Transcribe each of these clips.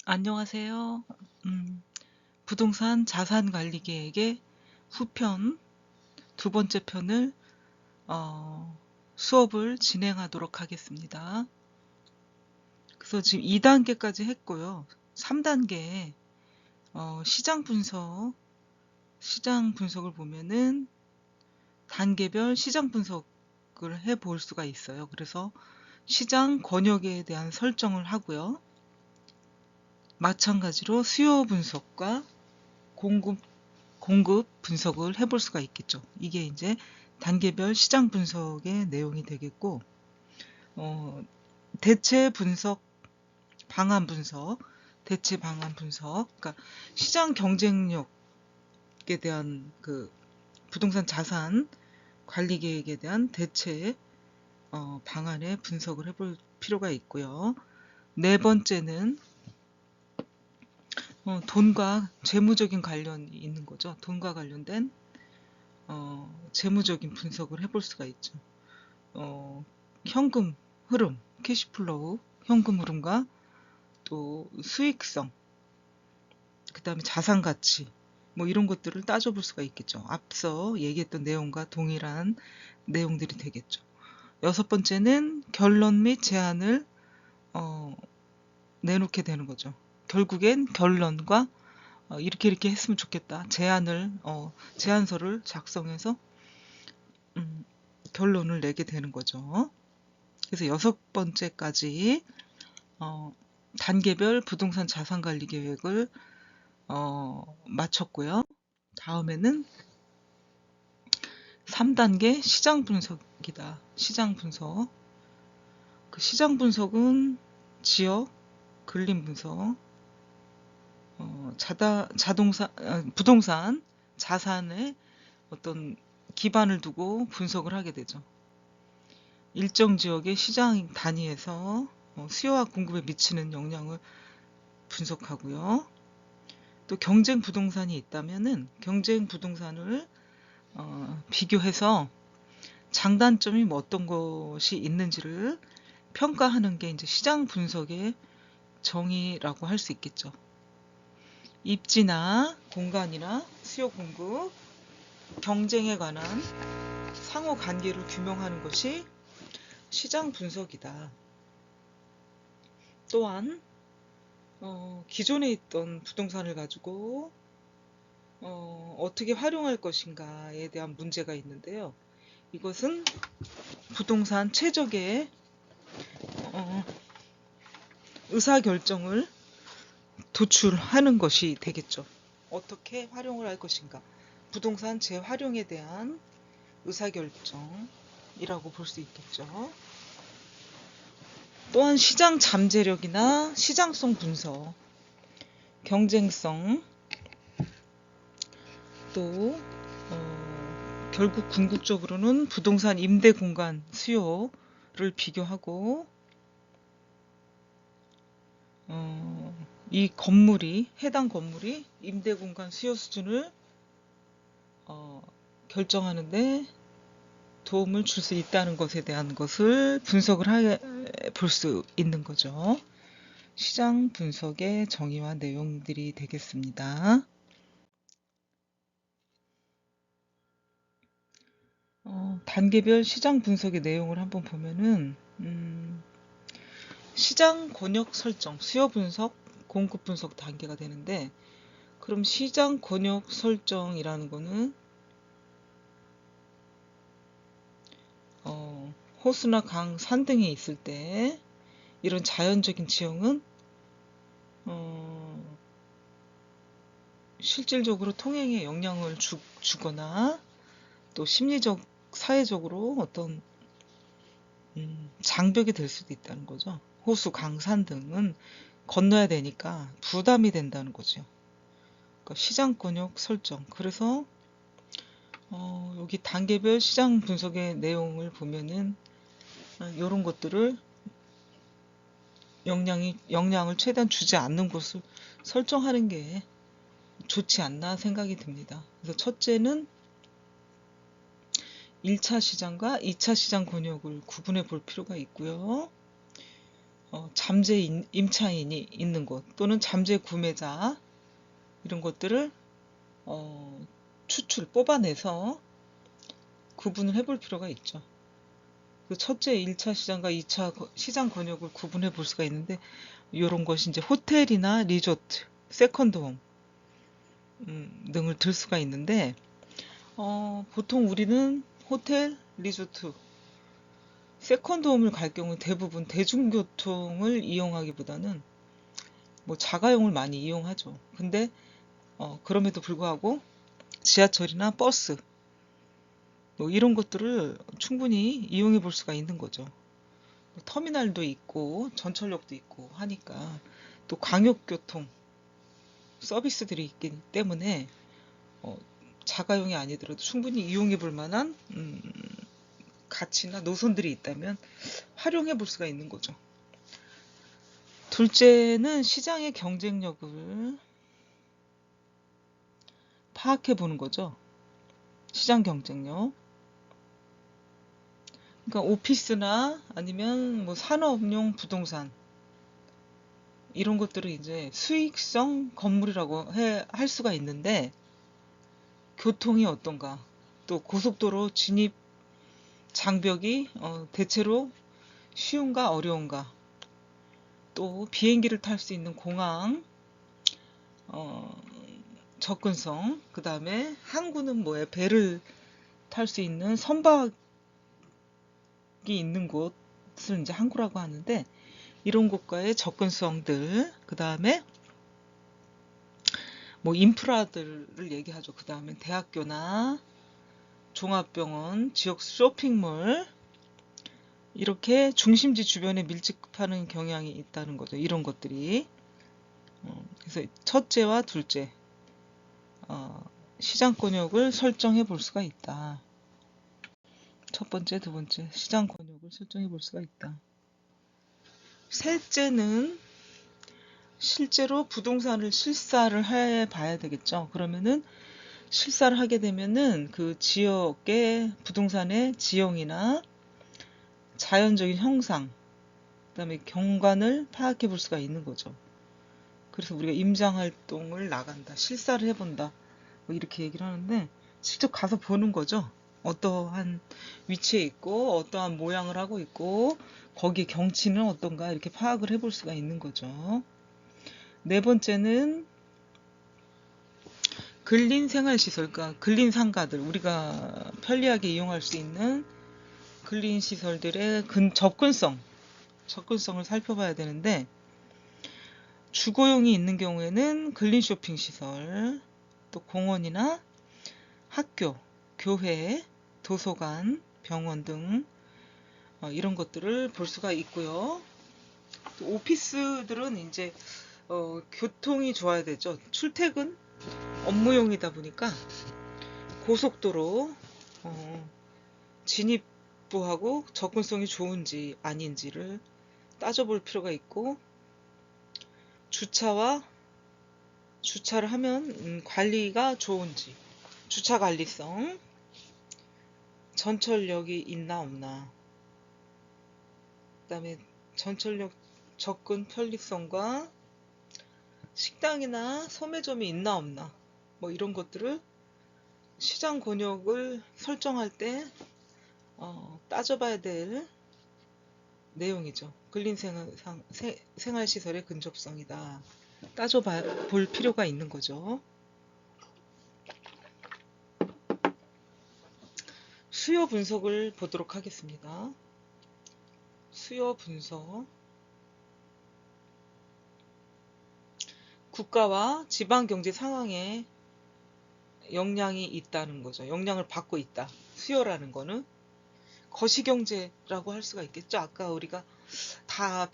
안녕하세요. 음, 부동산 자산 관리 계획의 후편 두 번째 편을 수업을 진행하도록 하겠습니다. 그래서 지금 2단계까지 했고요. 3단계 시장 분석을 보면은 단계별 시장 분석을 해볼 수가 있어요. 그래서 시장 권역에 대한 설정을 하고요. 마찬가지로 수요 분석과 공급 분석을 해볼 수가 있겠죠. 이게 이제 단계별 시장 분석의 내용이 되겠고, 어, 대체 분석, 방안 분석, 대체 방안 분석, 그러니까 시장 경쟁력에 대한 그 부동산 자산 관리 계획에 대한 대체 방안의 분석을 해볼 필요가 있고요. 네 번째는 돈과 재무적인 관련이 있는 거죠. 돈과 관련된 재무적인 분석을 해볼 수가 있죠. 어, 현금 흐름, 캐시플로우, 현금 흐름과 또 수익성, 그 다음에 자산 가치, 뭐 이런 것들을 따져볼 수가 있겠죠. 앞서 얘기했던 내용과 동일한 내용들이 되겠죠. 여섯 번째는 결론 및 제안을 어, 내놓게 되는 거죠. 결국엔 결론과 이렇게 했으면 좋겠다. 제안서를 작성해서 음, 결론을 내게 되는 거죠. 그래서 여섯 번째까지 단계별 부동산 자산 관리 계획을 마쳤고요. 다음에는 3단계 시장 분석이다. 시장 분석. 그 시장 분석은 지역, 근림 분석, 부동산, 자산의 어떤 기반을 두고 분석을 하게 되죠. 일정 지역의 시장 단위에서 수요와 공급에 미치는 영향을 분석하고요. 또 경쟁 부동산이 있다면은 경쟁 부동산을 비교해서 장단점이 뭐 어떤 것이 있는지를 평가하는 게 이제 시장 분석의 정의라고 할 수 있겠죠. 입지나 공간이나 수요 공급, 경쟁에 관한 상호 관계를 규명하는 것이 시장 분석이다. 또한 기존에 있던 부동산을 가지고 어떻게 활용할 것인가에 대한 문제가 있는데요. 이것은 부동산 최적의 어, 의사결정을 도출하는 것이 되겠죠. 어떻게 활용을 할 것인가. 부동산 재활용에 대한 의사결정이라고 볼 수 있겠죠. 또한 시장 잠재력이나 시장성 분석, 경쟁성, 또 결국 궁극적으로는 부동산 임대 공간 수요를 비교하고 이 해당 건물이 임대 공간 수요 수준을 결정하는데 도움을 줄 수 있다는 것에 대한 것을 분석을 볼 수 있는 거죠. 시장 분석의 정의와 내용들이 되겠습니다. 단계별 시장 분석의 내용을 한번 보면은 시장 권역 설정, 수요 분석, 공급 분석 단계가 되는데, 그럼 시장 권역 설정이라는 거는 호수나 강, 산 등이 있을 때 이런 자연적인 지형은 실질적으로 통행에 영향을 주거나 또 심리적, 사회적으로 어떤 장벽이 될 수도 있다는 거죠. 호수, 강, 산 등은 건너야 되니까 부담이 된다는 거죠. 그러니까 시장 권역 설정. 그래서 여기 단계별 시장 분석의 내용을 보면은 이런 것들을 영향을 최대한 주지 않는 곳을 설정하는 게 좋지 않나 생각이 듭니다. 그래서 첫째는 1차 시장과 2차 시장 권역을 구분해 볼 필요가 있고요. 잠재 임차인이 있는 곳 또는 잠재 구매자 이런 것들을 뽑아내서 구분을 해볼 필요가 있죠. 그 첫째 1차 시장과 2차 시장 권역을 구분해 볼 수가 있는데 이런 것이 이제 호텔이나 리조트, 세컨드홈 등을 들 수가 있는데 보통 우리는 호텔, 리조트, 세컨드홈을 갈 경우 대부분 대중교통을 이용하기보다는 뭐 자가용을 많이 이용하죠. 근데 그럼에도 불구하고 지하철이나 버스 뭐 이런 것들을 충분히 이용해 볼 수가 있는 거죠. 터미널도 있고 전철역도 있고 하니까 또 광역교통 서비스들이 있기 때문에 자가용이 아니더라도 충분히 이용해 볼 만한 가치나 노선들이 있다면 활용해 볼 수가 있는 거죠. 둘째는 시장의 경쟁력을 파악해 보는 거죠. 시장 경쟁력. 그러니까 오피스나 아니면 뭐 산업용 부동산 이런 것들을 이제 수익성 건물이라고 할 수가 있는데 교통이 어떤가, 또 고속도로 진입 장벽이 대체로 쉬운가 어려운가, 또 비행기를 탈 수 있는 공항 접근성, 그 다음에 항구는 뭐예요? 배를 탈 수 있는 선박이 있는 곳을 이제 항구라고 하는데 이런 곳과의 접근성들, 그 다음에 뭐 인프라들을 얘기하죠. 그 다음에 대학교나 종합병원, 지역 쇼핑몰 이렇게 중심지 주변에 밀집하는 경향이 있다는 거죠. 이런 것들이. 그래서 첫째와 둘째 시장 권역을 설정해 볼 수가 있다. 첫 번째, 두 번째 시장 권역을 설정해 볼 수가 있다. 셋째는 실제로 부동산을 실사를 해 봐야 되겠죠. 그러면은 실사를 하게 되면은 그 지역의 부동산의 지형이나 자연적인 형상, 그다음에 경관을 파악해 볼 수가 있는 거죠. 그래서 우리가 임장 활동을 나간다, 실사를 해본다, 뭐 이렇게 얘기를 하는데 직접 가서 보는 거죠. 어떠한 위치에 있고 어떠한 모양을 하고 있고 거기 경치는 어떤가 이렇게 파악을 해볼 수가 있는 거죠. 네 번째는 근린 생활시설, 그러니까 근린 상가들, 우리가 편리하게 이용할 수 있는 근린 시설들의 접근성을 살펴봐야 되는데 주거용이 있는 경우에는 근린 쇼핑 시설, 또 공원이나 학교, 교회, 도서관, 병원 등 이런 것들을 볼 수가 있고요. 또 오피스들은 이제 교통이 좋아야 되죠. 출퇴근 업무용이다 보니까 고속도로 진입부하고 접근성이 좋은지 아닌지를 따져볼 필요가 있고, 주차를 하면 관리가 좋은지, 주차 관리성, 전철역이 있나 없나, 그 다음에 전철역 접근 편리성과 식당이나 소매점이 있나 없나, 뭐 이런 것들을 시장 권역을 설정할 때 따져봐야 될 내용이죠. 근린 생활시설의 근접성이다. 따져볼 필요가 있는 거죠. 수요 분석을 보도록 하겠습니다. 수요 분석. 국가와 지방 경제 상황에 영향이 있다는 거죠. 영향을 받고 있다. 수요라는 거는 거시경제라고 할 수가 있겠죠. 아까 우리가 다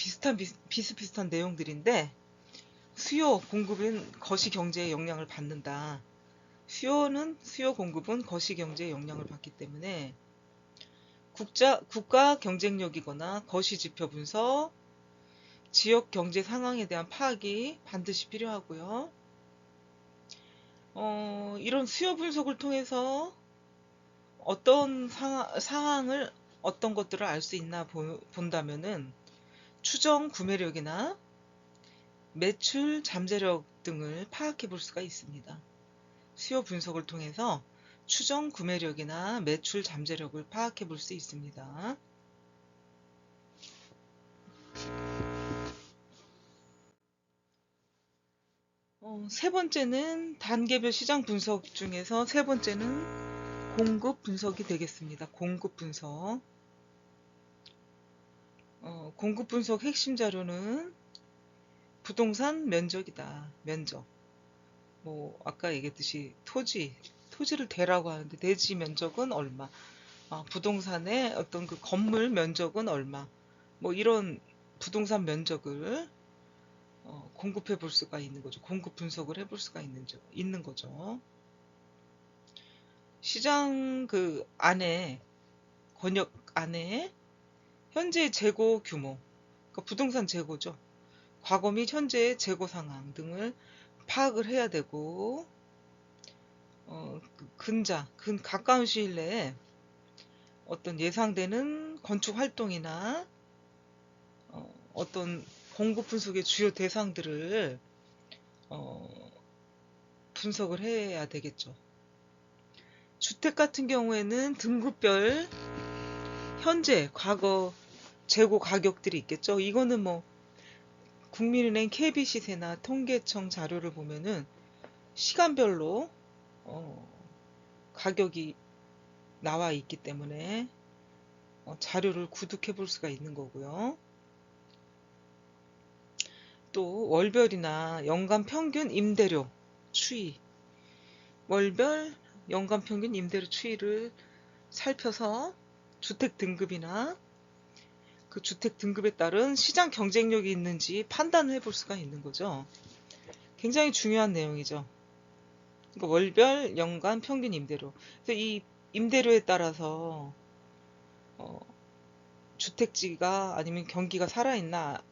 비슷비슷한 내용들인데 수요, 공급은 거시경제에 영향을 받는다. 수요, 공급은 거시경제에 영향을 받기 때문에 국가 경쟁력이거나 거시지표 분석, 지역 경제 상황에 대한 파악이 반드시 필요하고요. 이런 수요 분석을 통해서 어떤 상황을, 어떤 것들을 알 수 있나 본다면은 추정 구매력이나 매출 잠재력 등을 파악해 볼 수가 있습니다. 수요 분석을 통해서 추정 구매력이나 매출 잠재력을 파악해 볼 수 있습니다. 세 번째는 단계별 시장 분석 중에서 세 번째는 공급 분석이 되겠습니다. 공급 분석. 공급 분석 핵심 자료는 부동산 면적이다. 면적. 뭐 아까 얘기했듯이 토지를 대라고 하는데 대지 면적은 얼마, 부동산의 어떤 그 건물 면적은 얼마, 뭐 이런 부동산 면적을 공급해 볼 수가 있는 거죠. 공급 분석을 해볼 수가 있는 거죠. 시장 그 안에, 권역 안에 현재 재고 규모, 그러니까 부동산 재고죠. 과거 및 현재의 재고 상황 등을 파악을 해야 되고, 가까운 시일 내에 어떤 예상되는 건축 활동이나 어떤 공급 분석의 주요 대상들을 분석을 해야 되겠죠. 주택 같은 경우에는 등급별 현재, 과거 재고 가격들이 있겠죠. 이거는 뭐 국민은행 KB시세나 통계청 자료를 보면은 시간별로 가격이 나와 있기 때문에 자료를 구독해 볼 수가 있는 거고요. 또 월별이나 연간 평균 임대료 추이, 월별 연간 평균 임대료 추이를 살펴서 주택 등급이나 그 주택 등급에 따른 시장 경쟁력이 있는지 판단을 해볼 수가 있는 거죠. 굉장히 중요한 내용이죠. 그러니까 월별 연간 평균 임대료. 그래서 이 임대료에 따라서 주택지가 아니면 경기가 살아있나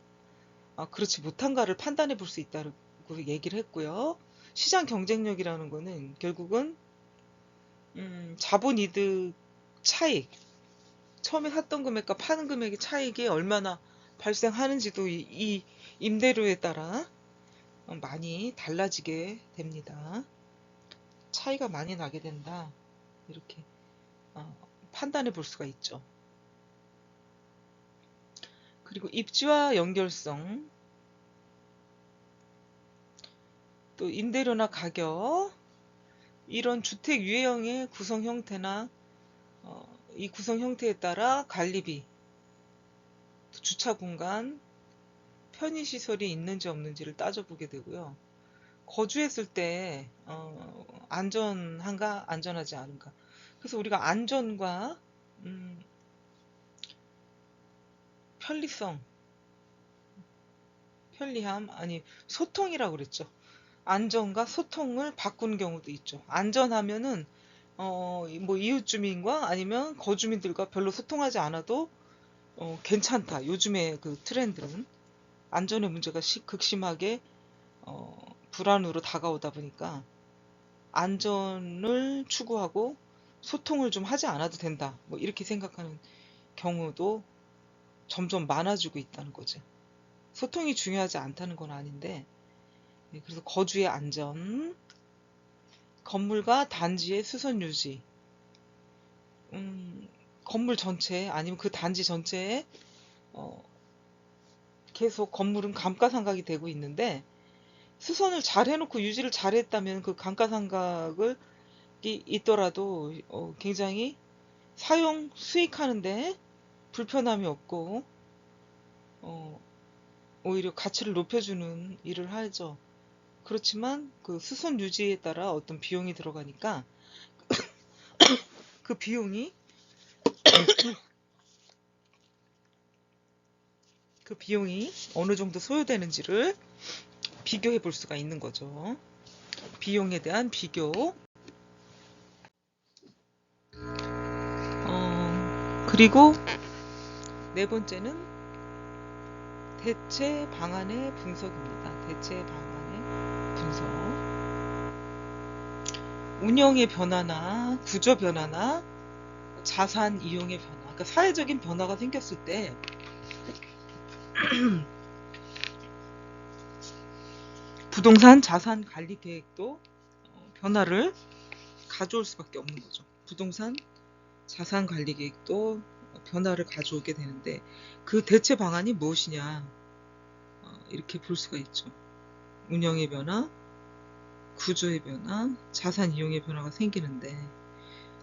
그렇지 못한가를 판단해 볼 수 있다고 얘기를 했고요. 시장 경쟁력이라는 거는 결국은 자본이득 차익, 처음에 샀던 금액과 파는 금액의 차익이 얼마나 발생하는지도 이 임대료에 따라 많이 달라지게 됩니다. 차이가 많이 나게 된다. 이렇게 판단해 볼 수가 있죠. 그리고 입지와 연결성, 또 임대료나 가격, 이런 주택 유형의 구성 형태나 이 구성 형태에 따라 관리비, 주차 공간, 편의시설이 있는지 없는지를 따져보게 되고요. 거주했을 때 안전한가 안전하지 않은가. 그래서 우리가 안전과 편리성, 편리함, 아니 소통이라고 그랬죠. 안전과 소통을 바꾼 경우도 있죠. 안전하면은 뭐 이웃 주민과 아니면 거주민들과 별로 소통하지 않아도 괜찮다. 요즘에 그 트렌드는 안전의 문제가 극심하게 불안으로 다가오다 보니까 안전을 추구하고 소통을 좀 하지 않아도 된다. 뭐 이렇게 생각하는 경우도 점점 많아지고 있다는 거죠. 소통이 중요하지 않다는 건 아닌데, 그래서 거주의 안전, 건물과 단지의 수선 유지, 건물 전체 아니면 그 단지 전체에 계속 건물은 감가상각이 되고 있는데 수선을 잘 해놓고 유지를 잘 했다면 그 감가상각이 있더라도 굉장히 사용 수익하는데 불편함이 없고 오히려 가치를 높여주는 일을 하죠. 그렇지만 그 수선 유지에 따라 어떤 비용이 들어가니까 그 비용이 어느 정도 소요되는지를 비교해 볼 수가 있는 거죠. 비용에 대한 비교. 그리고 네 번째는 대체 방안의 분석입니다. 대체 방안의 분석. 운영의 변화나 구조 변화나 자산 이용의 변화, 그러니까 사회적인 변화가 생겼을 때 부동산 자산 관리 계획도 변화를 가져올 수밖에 없는 거죠. 부동산 자산 관리 계획도 변화를 가져오게 되는데 그 대체 방안이 무엇이냐 이렇게 볼 수가 있죠. 운영의 변화, 구조의 변화, 자산 이용의 변화가 생기는데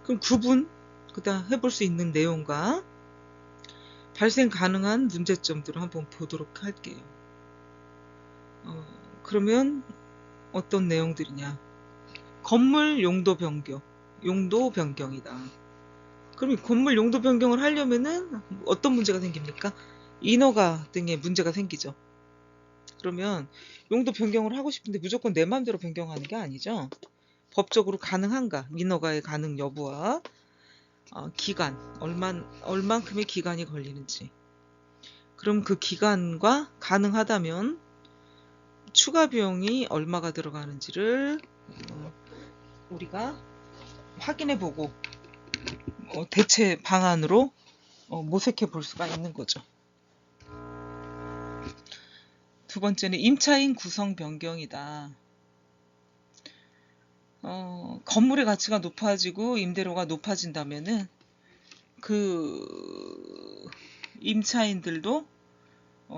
그럼 구분 그다음 해볼 수 있는 내용과 발생 가능한 문제점들을 한번 보도록 할게요. 그러면 어떤 내용들이냐? 건물 용도 변경이다. 그럼 이 건물 용도 변경을 하려면은 어떤 문제가 생깁니까? 인허가 등의 문제가 생기죠. 그러면 용도 변경을 하고 싶은데 무조건 내 마음대로 변경하는 게 아니죠. 법적으로 가능한가? 인허가의 가능 여부와 기간, 얼만큼의 기간이 걸리는지. 그럼 그 기간과 가능하다면 추가 비용이 얼마가 들어가는지를 우리가 확인해보고 대체 방안으로 모색해 볼 수가 있는 거죠. 두 번째는 임차인 구성 변경이다. 건물의 가치가 높아지고 임대료가 높아진다면은 그 임차인들도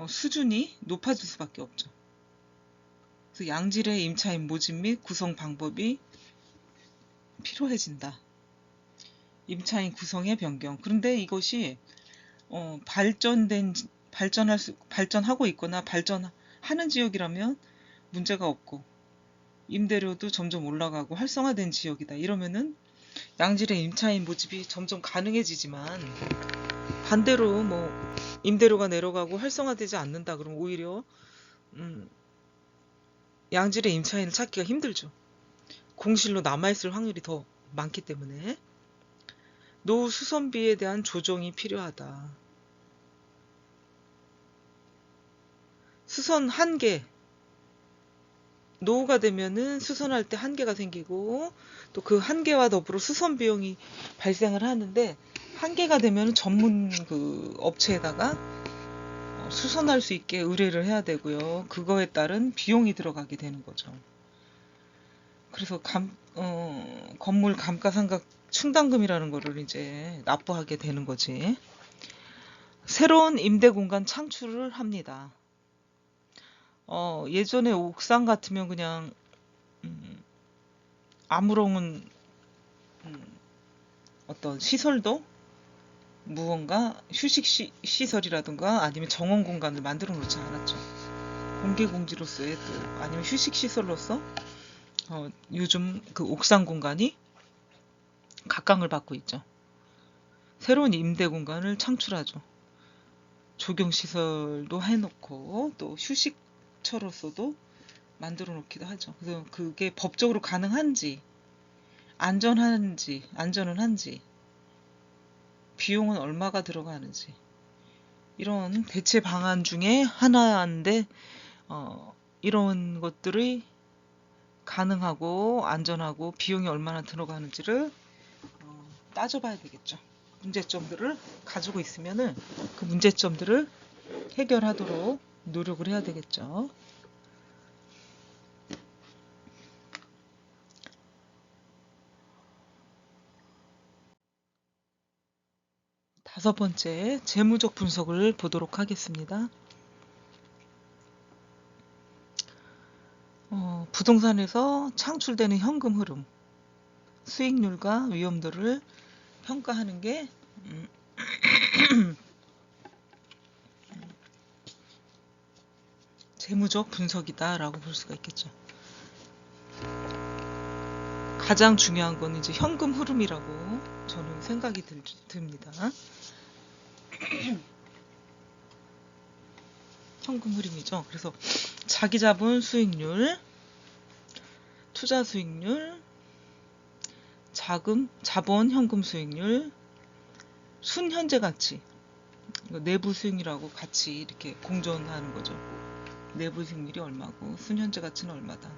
수준이 높아질 수밖에 없죠. 그래서 양질의 임차인 모집 및 구성 방법이 필요해진다. 임차인 구성의 변경. 그런데 이것이 발전하고 있거나 발전하는 지역이라면 문제가 없고 임대료도 점점 올라가고 활성화된 지역이다. 이러면은 양질의 임차인 모집이 점점 가능해지지만 반대로 임대료가 내려가고 활성화되지 않는다. 그러면 오히려 양질의 임차인을 찾기가 힘들죠. 공실로 남아있을 확률이 더 많기 때문에 노후 수선비에 대한 조정이 필요하다. 수선 한계 노후가 되면은 수선할 때 한계가 생기고 또 그 한계와 더불어 수선 비용이 발생을 하는데 한계가 되면은 전문 그 업체에다가 수선할 수 있게 의뢰를 해야 되고요. 그거에 따른 비용이 들어가게 되는 거죠. 그래서 건물 감가상각 충당금이라는 거를 이제 납부하게 되는 거지. 새로운 임대 공간 창출을 합니다. 예전에 옥상 같으면 그냥 아무런 어떤 시설도 무언가 휴식 시설이라든가 아니면 정원 공간을 만들어 놓지 않았죠. 공개 공지로서의 또 아니면 휴식 시설로서 요즘 그 옥상 공간이 각광을 받고 있죠. 새로운 임대 공간을 창출하죠. 조경 시설도 해놓고 또 휴식처로서도 만들어 놓기도 하죠. 그래서 그게 법적으로 가능한지 안전은 한지 비용은 얼마가 들어가는지 이런 대체 방안 중에 하나인데 이런 것들이 가능하고 안전하고 비용이 얼마나 들어가는지를 따져봐야 되겠죠. 문제점들을 가지고 있으면은 그 문제점들을 해결하도록 노력을 해야 되겠죠. 다섯 번째, 재무적 분석을 보도록 하겠습니다. 부동산에서 창출되는 현금 흐름, 수익률과 위험도를 평가하는 게 재무적 분석이다라고 볼 수가 있겠죠. 가장 중요한 건 이제 현금 흐름이라고 저는 생각이 듭니다. 현금 흐름이죠. 그래서 자기 자본 수익률, 투자 수익률, 자본 현금 수익률, 순현재 가치, 내부 수익률하고 같이 이렇게 공존하는 거죠. 내부 수익률이 얼마고 순현재 가치는 얼마다.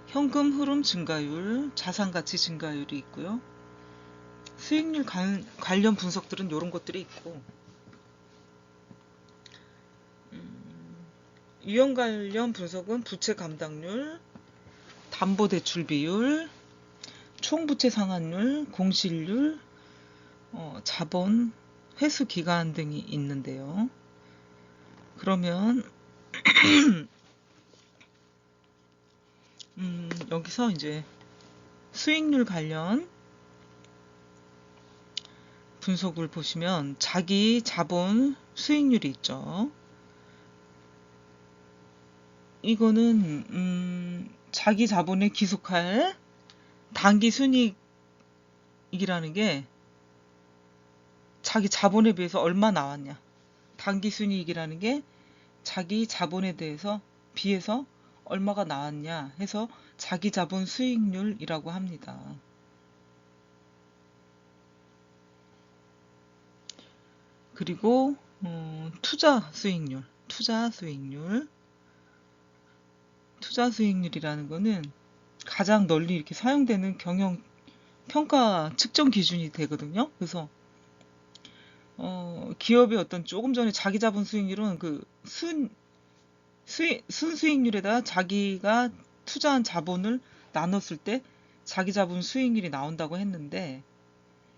현금 흐름 증가율, 자산 가치 증가율이 있고요. 수익률 관련 분석들은 이런 것들이 있고 유형 관련 분석은 부채 감당률, 담보대출 비율, 총부채 상환율, 공실률, 자본, 회수 기간 등이 있는데요. 그러면 여기서 이제 수익률 관련 분석을 보시면 자기 자본 수익률이 있죠. 이거는 자기 자본에 기속할 단기 순이익이라는 게 자기 자본에 비해서 얼마 나왔냐. 단기 순이익이라는 게 자기 자본에 비해서 얼마가 나왔냐 해서 자기 자본 수익률이라고 합니다. 그리고 투자 수익률이라는 거는 가장 널리 이렇게 사용되는 경영 평가 측정 기준이 되거든요. 그래서 기업의 어떤 조금 전에 자기 자본 수익률은 그 순수익률에다 자기가 투자한 자본을 나눴을 때 자기 자본 수익률이 나온다고 했는데,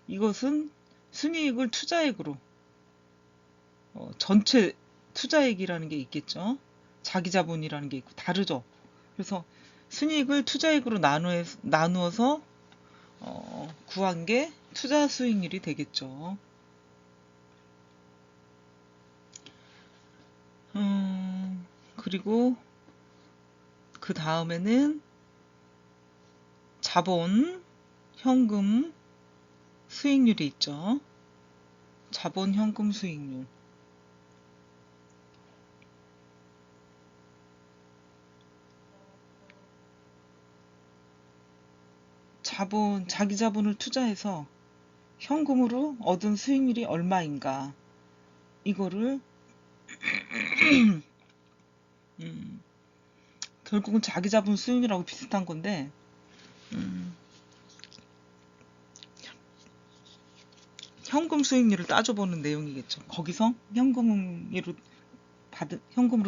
이것은 순이익을 투자액으로 전체 투자액이라는 게 있겠죠. 자기 자본이라는 게 있고 다르죠. 그래서 순이익을 투자액으로 나누어서 구한 게 투자 수익률이 되겠죠. 그리고 그 다음에는 자본, 현금, 수익률이 있죠. 자본, 현금, 수익률. 자기 자본을 투자해서 현금으로 얻은 수익률이 얼마인가. 이거를 결국은 자기 자본 수익률하고 비슷한 건데, 현금 수익률을 따져보는 내용이겠죠. 거기서 현금으로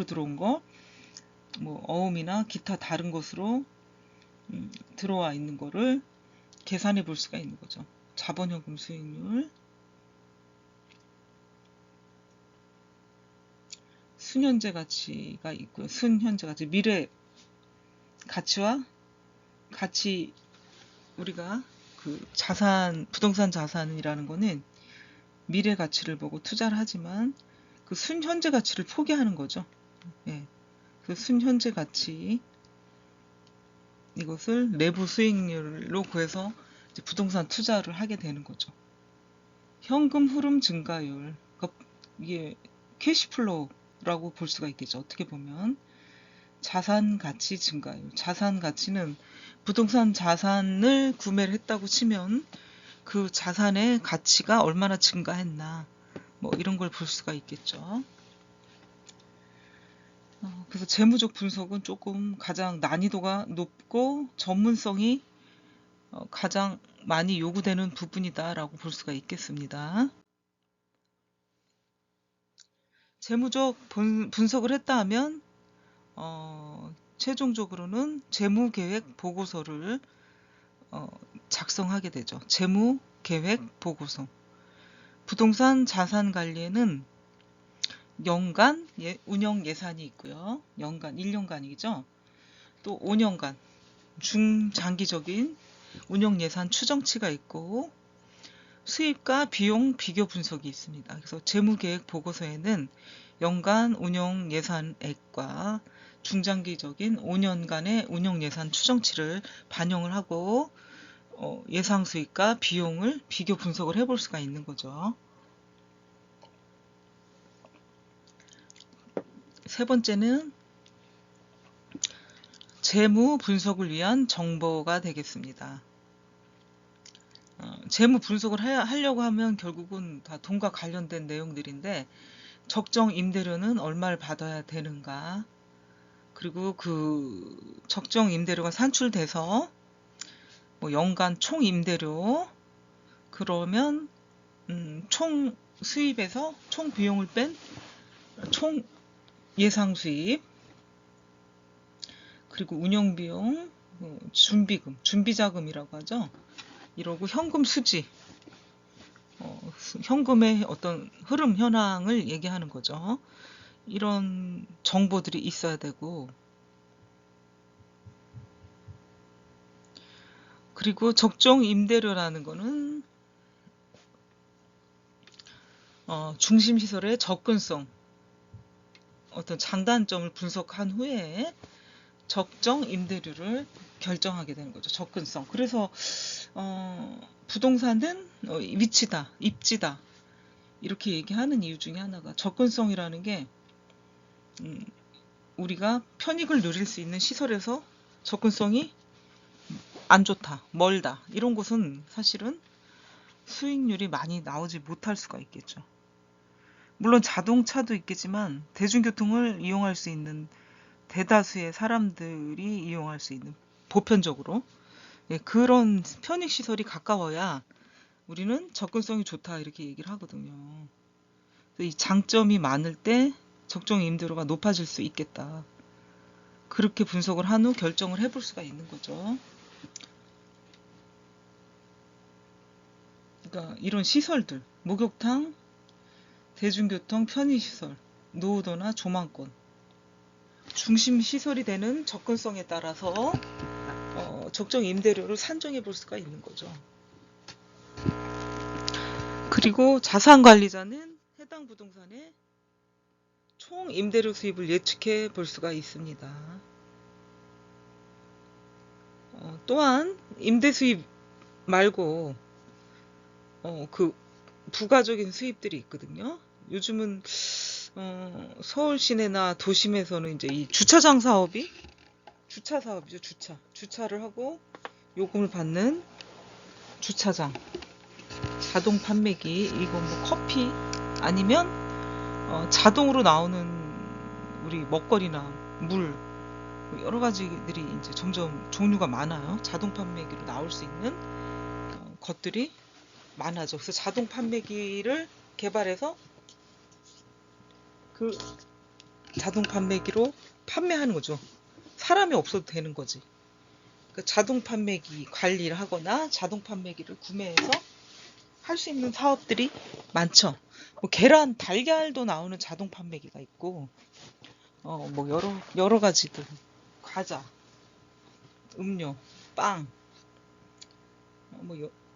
들어온 거, 뭐 어음이나 기타 다른 것으로 들어와 있는 거를 계산해 볼 수가 있는 거죠. 자본현금 수익률, 순현재 가치가 있고요. 순현재 가치, 미래 가치와 가치, 우리가 그 부동산 자산이라는 거는 미래 가치를 보고 투자를 하지만 그 순현재 가치를 포기하는 거죠. 예. 그 순현재 가치, 이것을 내부 수익률로 구해서 이제 부동산 투자를 하게 되는 거죠. 현금 흐름 증가율, 그러니까 이게 캐시플로우라고 볼 수가 있겠죠. 어떻게 보면 자산 가치 증가율, 자산 가치는 부동산 자산을 구매를 했다고 치면 그 자산의 가치가 얼마나 증가했나, 뭐 이런 걸 볼 수가 있겠죠. 그래서 재무적 분석은 조금 가장 난이도가 높고 전문성이 가장 많이 요구되는 부분이다라고 볼 수가 있겠습니다. 재무적 분석을 했다 하면 최종적으로는 재무계획 보고서를 작성하게 되죠. 재무계획 보고서. 부동산 자산 관리에는 연간 운영 예산이 있고요. 연간 1년간이죠. 또 5년간 중장기적인 운영 예산 추정치가 있고 수입과 비용 비교 분석이 있습니다. 그래서 재무계획 보고서에는 연간 운영 예산액과 중장기적인 5년간의 운영 예산 추정치를 반영을 하고 예상 수익과 비용을 비교 분석을 해볼 수가 있는 거죠. 세 번째는 재무 분석을 위한 정보가 되겠습니다. 재무 분석을 하려고 하면 결국은 다 돈과 관련된 내용들인데, 적정 임대료는 얼마를 받아야 되는가, 그리고 그 적정 임대료가 산출돼서 뭐 연간 총 임대료, 그러면 총 수입에서 총 비용을 뺀 총 예상 수입, 그리고 운영비용, 준비금, 준비자금이라고 하죠. 이러고 현금 수지, 현금의 어떤 흐름 현황을 얘기하는 거죠. 이런 정보들이 있어야 되고, 그리고 적정 임대료라는 거는 중심 시설의 접근성, 어떤 장단점을 분석한 후에 적정 임대료를 결정하게 되는 거죠. 접근성. 그래서 부동산은 위치다, 입지다 이렇게 얘기하는 이유 중에 하나가 접근성이라는 게 우리가 편익을 누릴 수 있는 시설에서 접근성이 안 좋다, 멀다 이런 곳은 사실은 수익률이 많이 나오지 못할 수가 있겠죠. 물론 자동차도 있겠지만 대중교통을 이용할 수 있는 대다수의 사람들이 이용할 수 있는 보편적으로 그런 편익시설이 가까워야 우리는 접근성이 좋다 이렇게 얘기를 하거든요. 이 장점이 많을 때 적정 임대료가 높아질 수 있겠다. 그렇게 분석을 한 후 결정을 해볼 수가 있는 거죠. 그러니까 이런 시설들, 목욕탕, 대중교통, 편의시설, 노후도나 조망권, 중심 시설이 되는 접근성에 따라서 적정 임대료를 산정해 볼 수가 있는 거죠. 그리고 자산관리자는 해당 부동산의 총 임대료 수입을 예측해 볼 수가 있습니다. 또한 임대 수입 말고 그 부가적인 수입들이 있거든요. 요즘은 서울 시내나 도심에서는 이제 이 주차장 사업이 주차 사업이죠. 주차를 하고 요금을 받는 주차장, 자동 판매기, 이거 뭐 커피 아니면 자동으로 나오는 우리 먹거리나 물 여러 가지들이 이제 점점 종류가 많아요. 자동 판매기로 나올 수 있는 것들이 많아져. 그래서 자동 판매기를 개발해서 그 자동 판매기로 판매하는 거죠. 사람이 없어도 되는 거지. 그 자동 판매기 관리를 하거나 자동 판매기를 구매해서 할 수 있는 사업들이 많죠. 뭐 계란, 달걀도 나오는 자동 판매기가 있고, 뭐 여러 가지들, 과자, 음료, 빵,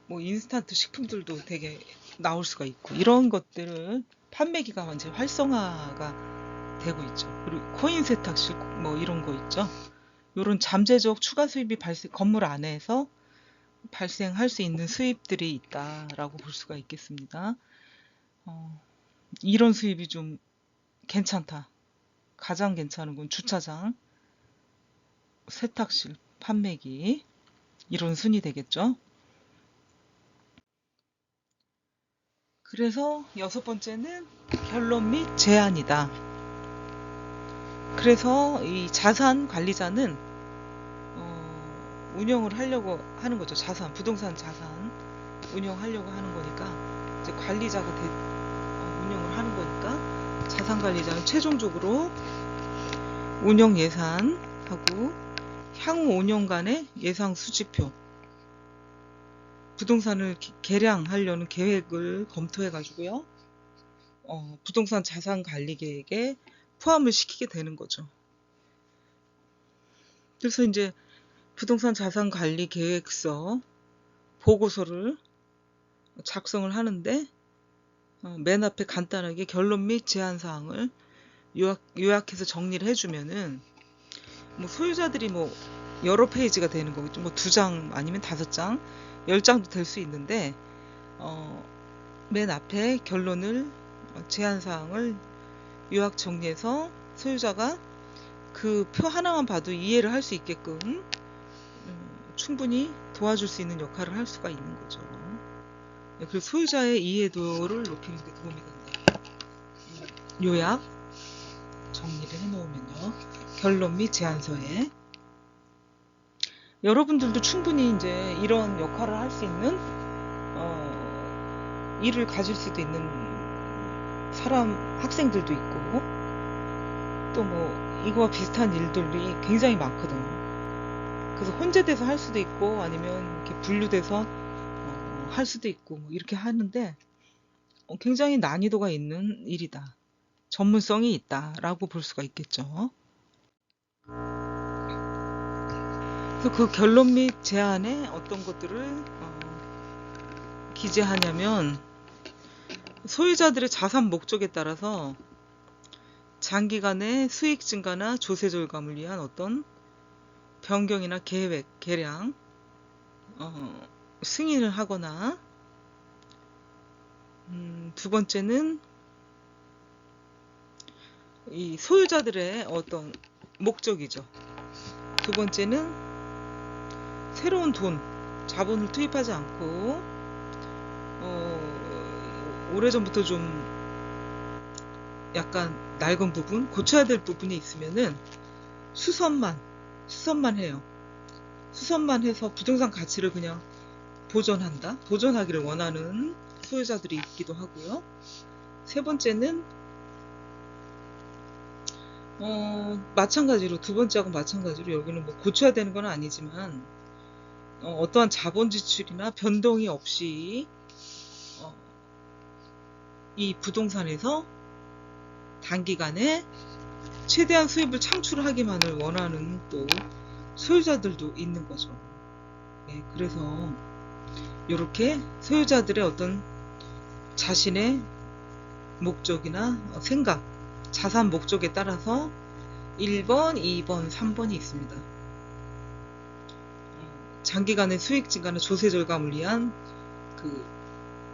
뭐 인스턴트 식품들도 되게 나올 수가 있고 이런 것들을 판매기가 이제 활성화가 되고 있죠. 그리고 코인 세탁실 뭐 이런 거 있죠. 이런 잠재적 추가 수입이 건물 안에서 발생할 수 있는 수입들이 있다라고 볼 수가 있겠습니다. 이런 수입이 좀 괜찮다. 가장 괜찮은 건 주차장, 세탁실, 판매기 이런 순이 되겠죠. 그래서 6번째는 결론 및 제안이다. 그래서 이 자산 관리자는 운영을 하려고 하는 거죠. 부동산 자산 운영하려고 하는 거니까 이제 관리자가 운영을 하는 거니까 자산 관리자는 최종적으로 운영 예산하고 향후 5년간의 예상 수지표 부동산을 개량하려는 계획을 검토해 가지고요. 부동산 자산 관리 계획에 포함을 시키게 되는 거죠. 그래서 이제 부동산 자산 관리 계획서 보고서를 작성을 하는데 맨 앞에 간단하게 결론 및 제안 사항을 요약해서 정리를 해주면은 뭐 소유자들이 뭐 여러 페이지가 되는 거겠죠. 뭐 2장 아니면 5장, 10장도 될 수 있는데 맨 앞에 결론을 제안 사항을 요약 정리해서 소유자가 그 표 하나만 봐도 이해를 할 수 있게끔 충분히 도와줄 수 있는 역할을 할 수가 있는 거죠. 그리고 소유자의 이해도를 높이는 데 도움이 된다. 요약 정리를 해놓으면요. 결론 및 제안서에 여러분들도 충분히 이제 이런 역할을 할 수 있는 일을 가질 수도 있는 학생들도 있고 또 뭐 이거와 비슷한 일들이 굉장히 많거든요. 그래서 혼재돼서 할 수도 있고 아니면 이렇게 분류돼서 할 수도 있고 뭐 이렇게 하는데 굉장히 난이도가 있는 일이다. 전문성이 있다라고 볼 수가 있겠죠. 그래서 그 결론 및 제안에 어떤 것들을 기재하냐면 소유자들의 자산 목적에 따라서 장기간의 수익 증가나 조세 절감을 위한 어떤 변경이나 계획, 계량, 승인을 하거나 두 번째는 이 소유자들의 어떤 목적이죠. 두 번째는 새로운 돈, 자본을 투입하지 않고 오래전부터 좀 약간 낡은 부분, 고쳐야 될 부분이 있으면은 수선만 해요. 수선만 해서 부동산 가치를 그냥 보존하기를 원하는 소유자들이 있기도 하고요. 세 번째는 마찬가지로 두 번째하고 마찬가지로 여기는 뭐 고쳐야 되는 건 아니지만 어떠한 자본 지출이나 변동이 없이 이 부동산에서 단기간에 최대한 수입을 창출하기만을 원하는 또 소유자들도 있는 거죠. 네, 그래서 이렇게 소유자들의 어떤 자신의 목적이나 생각, 자산 목적에 따라서 1번, 2번, 3번이 있습니다. 장기간의 수익 증가나 조세 절감을 위한 그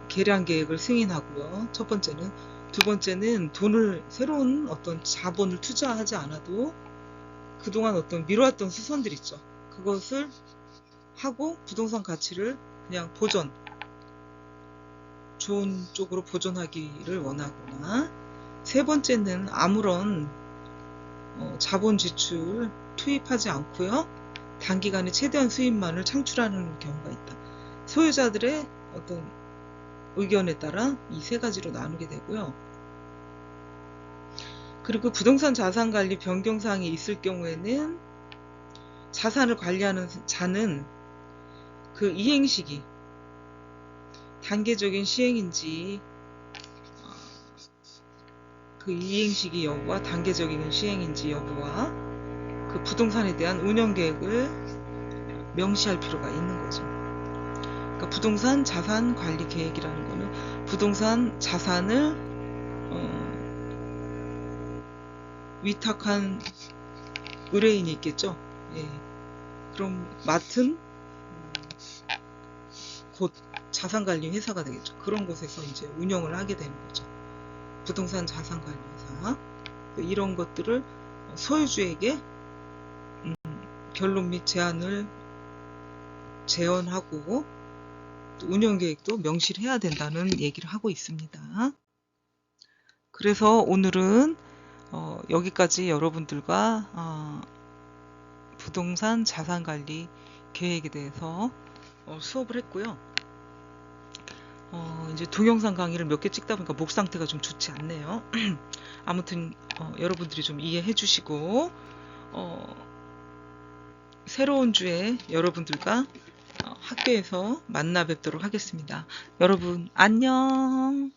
계량 계획을 승인하고요. 첫 번째는. 두 번째는 새로운 어떤 자본을 투자하지 않아도 그동안 어떤 미뤄왔던 수선들 있죠. 그것을 하고 부동산 가치를 그냥 좋은 쪽으로 보존하기를 원하거나, 세 번째는 아무런 자본 지출 투입하지 않고요. 단기간에 최대한 수입만을 창출하는 경우가 있다. 소유자들의 어떤 의견에 따라 이 세 가지로 나누게 되고요. 그리고 부동산 자산 관리 변경 사항이 있을 경우에는 자산을 관리하는 자는 그 이행 시기, 단계적인 시행인지 그 이행 시기 여부와 단계적인 시행인지 여부와 그 부동산에 대한 운영 계획을 명시할 필요가 있는 거죠. 그러니까 부동산 자산 관리 계획이라는 거는 부동산 자산을 위탁한 의뢰인이 있겠죠. 예. 그럼 맡은 곧 자산관리 회사가 되겠죠. 그런 곳에서 이제 운영을 하게 되는 거죠. 부동산 자산관리 회사. 이런 것들을 소유주에게 결론 및 제안을 제언하고 또 운영 계획도 명시를 해야 된다는 얘기를 하고 있습니다. 그래서 오늘은 여기까지 여러분들과 부동산 자산관리 계획에 대해서 수업을 했고요. 이제 동영상 강의를 몇 개 찍다 보니까 목 상태가 좀 좋지 않네요. 아무튼 여러분들이 좀 이해해 주시고 새로운 주에 여러분들과 학교에서 만나 뵙도록 하겠습니다. 여러분 안녕.